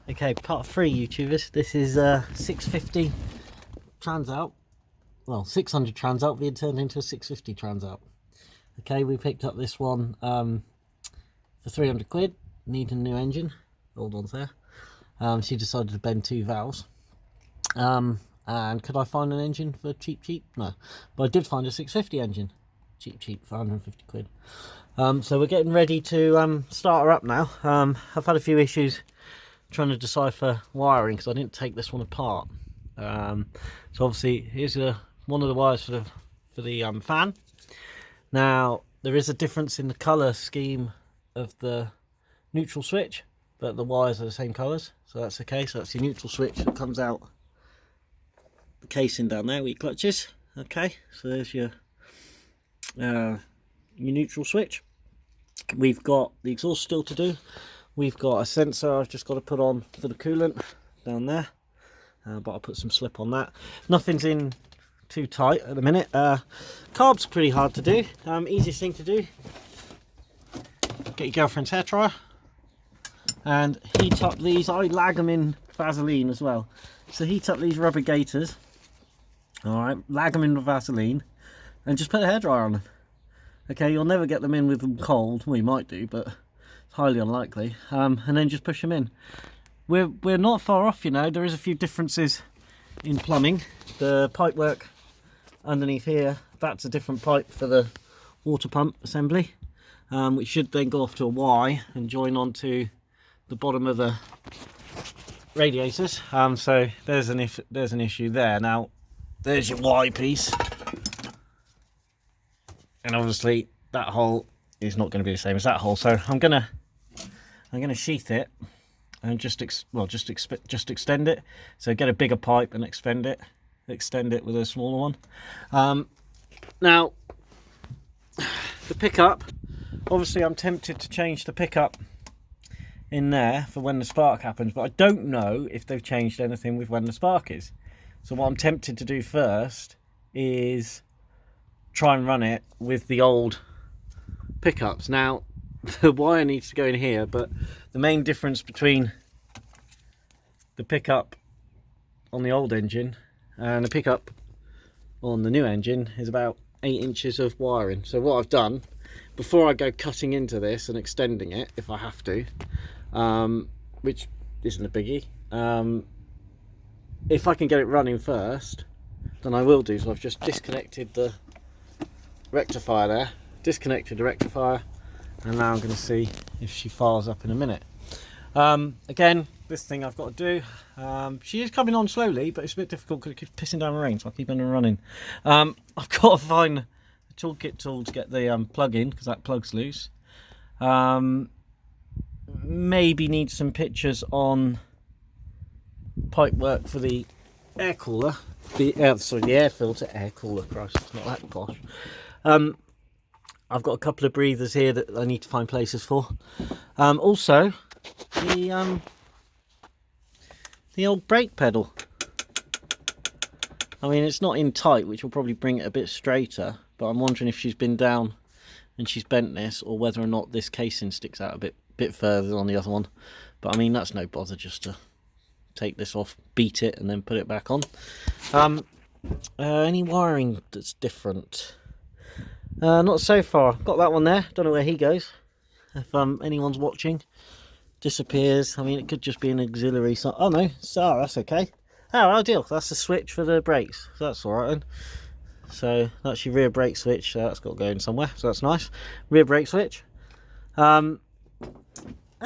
Okay, part 3 YouTubers. This is 650 transalp. Well, 600 transalp being turned into a 650 transalp. Okay, we picked up this one for 300 quid. Need a new engine. Old one's there. She decided to bend 2 valves. And could I find an engine for cheap? No. But I did find a 650 engine. Cheap for 150 quid. So we're getting ready to start her up now. I've had a few issues trying to decipher wiring because I didn't take this one apart. So obviously here's one of the wires for the fan. Now there is a difference in the colour scheme of the neutral switch, but the wires are the same colours, so that's okay. So that's your neutral switch that comes out the casing down there with your clutches. Okay, so there's your neutral switch. We've got the exhaust still to do. We've got a sensor I've just got to put on for the coolant down there, but I'll put some slip on that. Nothing's in too tight at the minute. Carb's pretty hard to do. Easiest thing to do, get your girlfriend's hair dryer and heat up these. I lag them in Vaseline as well, so heat up these rubber gaiters. All right, lag them in with Vaseline and just put a hairdryer on them. Okay, you'll never get them in with them cold. Well, you might do, but it's highly unlikely. And then just push them in. We're not far off, you know. There is a few differences in plumbing. The pipe work underneath here, that's a different pipe for the water pump assembly, which should then go off to a Y and join onto the bottom of the radiators. So there's an issue there. Now there's your Y piece, and obviously that hole is not going to be the same as that hole. So I'm gonna sheath it and just extend it. So get a bigger pipe and extend it with a smaller one. Now the pickup, obviously I'm tempted to change the pickup in there for when the spark happens, but I don't know if they've changed anything with when the spark is. So what I'm tempted to do first is try and run it with the old pickups. Now the wire needs to go in here, but the main difference between the pickup on the old engine and the pickup on the new engine is about 8 inches of wiring. So what I've done, before I go cutting into this and extending it if I have to, which isn't a biggie, if I can get it running first, then I will do. So I've just disconnected the rectifier there, disconnected the rectifier, and now I'm going to see if she fires up in a minute. Again, this thing I've got to do, she is coming on slowly, but it's a bit difficult because it keeps pissing down the rain, so I'll keep on running. I've got to find a toolkit tool to get the plug in, because that plug's loose. Maybe need some pictures on pipe work for the air cooler, the air filter, air cooler, Christ, it's not that posh. I've got a couple of breathers here that I need to find places for. Also the old brake pedal. I mean, it's not in tight, which will probably bring it a bit straighter, but I'm wondering if she's been down and she's bent this, or whether or not this casing sticks out a bit further on the other one. But I mean, that's no bother, just to take this off, beat it, and then put it back on. Any wiring that's different? Not so far. Got that one there, don't know where he goes. If anyone's watching, disappears. I mean, it could just be an auxiliary. So, oh no, so that's okay. Oh, ideal. That's the switch for the brakes. So that's all right then. So that's your rear brake switch. So that's got going somewhere. So that's nice. Rear brake switch. That's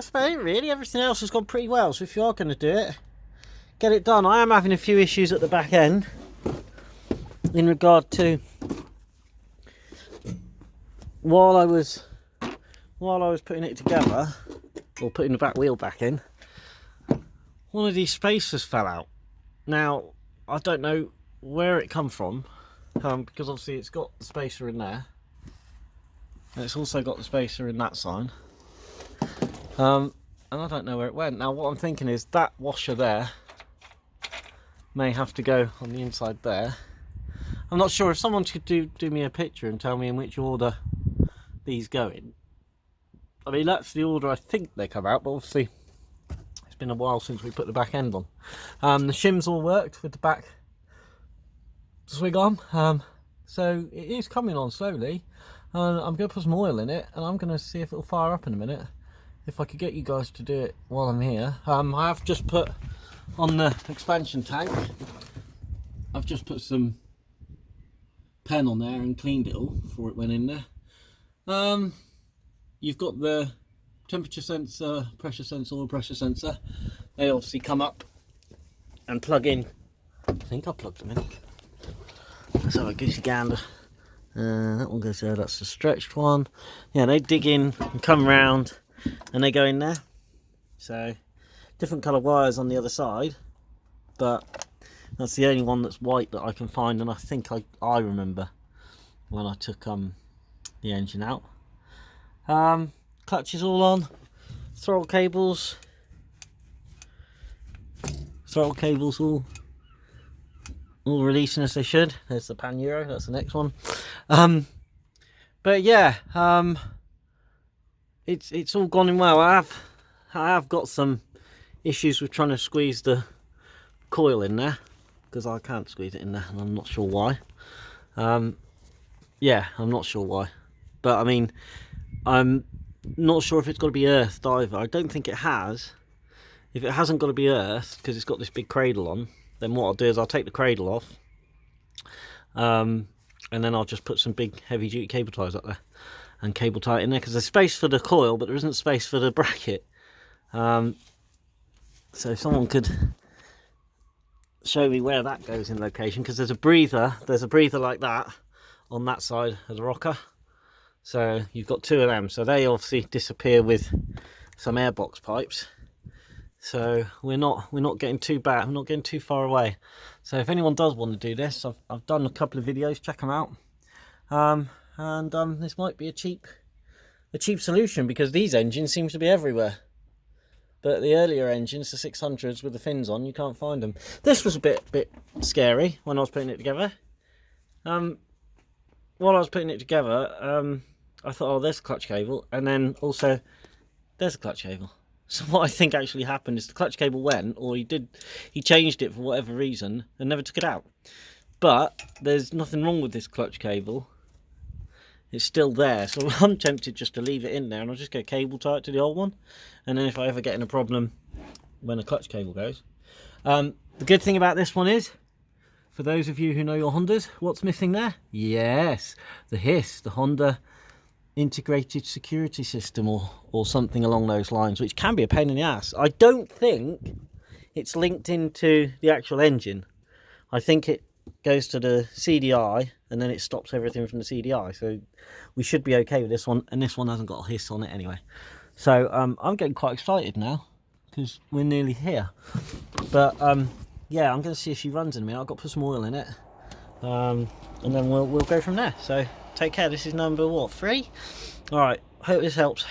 about it really. Everything else has gone pretty well. So if you are going to do it, get it done. I am having a few issues at the back end in regard to while I was putting it together, or putting the back wheel back in, one of these spacers fell out. Now I don't know where it come from, because obviously it's got the spacer in there, and it's also got the spacer in that side, and I don't know where it went. Now what I'm thinking is that washer there may have to go on the inside there. I'm not sure. If someone could do me a picture and tell me in which order these go in. I mean, that's the order I think they come out, but obviously It's been a while since we put the back end on. The shims all worked with the back swing on, so it is coming on slowly. I'm going to put some oil in it, and I'm going to see if it'll fire up in a minute. If I could get you guys to do it while I'm here. I have just put on the expansion tank, I've just put some pen on there and cleaned it all before it went in there. You've got the temperature sensor, pressure sensor, oil pressure sensor. They obviously come up and plug in. I think I plugged them in. Let's have a goosey gander. That one goes there, that's the stretched one. Yeah, they dig in and come round and they go in there. So, different colour wires on the other side, but that's the only one that's white that I can find, and I think I remember when I took the engine out. Clutch is all on, throttle cables all releasing as they should. There's the pan euro, that's the next one. But yeah, it's all gone in well. I have got some issues with trying to squeeze the coil in there, because I can't squeeze it in there, and I'm not sure why. Yeah, I'm not sure why, but I mean, I'm not sure if it's got to be earthed either. I don't think it has. If it hasn't got to be earthed because it's got this big cradle on, then what I'll do is I'll take the cradle off, and then I'll just put some big heavy duty cable ties up there and cable tie it in there, because there's space for the coil but there isn't space for the bracket. So if someone could show me where that goes in location, because there's a breather like that on that side of the rocker, so you've got two of them, so they obviously disappear with some airbox pipes. So we're not getting too bad, we're not getting too far away. So if anyone does want to do this, I've done a couple of videos, check them out. This might be a cheap solution, because these engines seem to be everywhere. But the earlier engines, the 600s with the fins on, you can't find them. This was a bit scary when I was putting it together. While I was putting it together, I thought, oh, there's a clutch cable, and then also there's a clutch cable. So what I think actually happened is the clutch cable went, or he changed it for whatever reason and never took it out. But there's nothing wrong with this clutch cable. It's still there, so I'm tempted just to leave it in there, and I'll just go cable tie it to the old one, and then if I ever get in a problem when the clutch cable goes. The good thing about this one is, for those of you who know your Hondas, what's missing there? Yes, the HIS, the Honda Integrated Security System, or something along those lines, which can be a pain in the ass. I don't think it's linked into the actual engine. I think it goes to the CDI and then it stops everything from the CDI, so we should be okay with this one, and this one hasn't got a hiss on it anyway. So I'm getting quite excited now because we're nearly here. But yeah, I'm going to see if she runs in a minute. I've got to put some oil in it, and then we'll go from there. So take care. This is number what, 3? All right, hope this helps.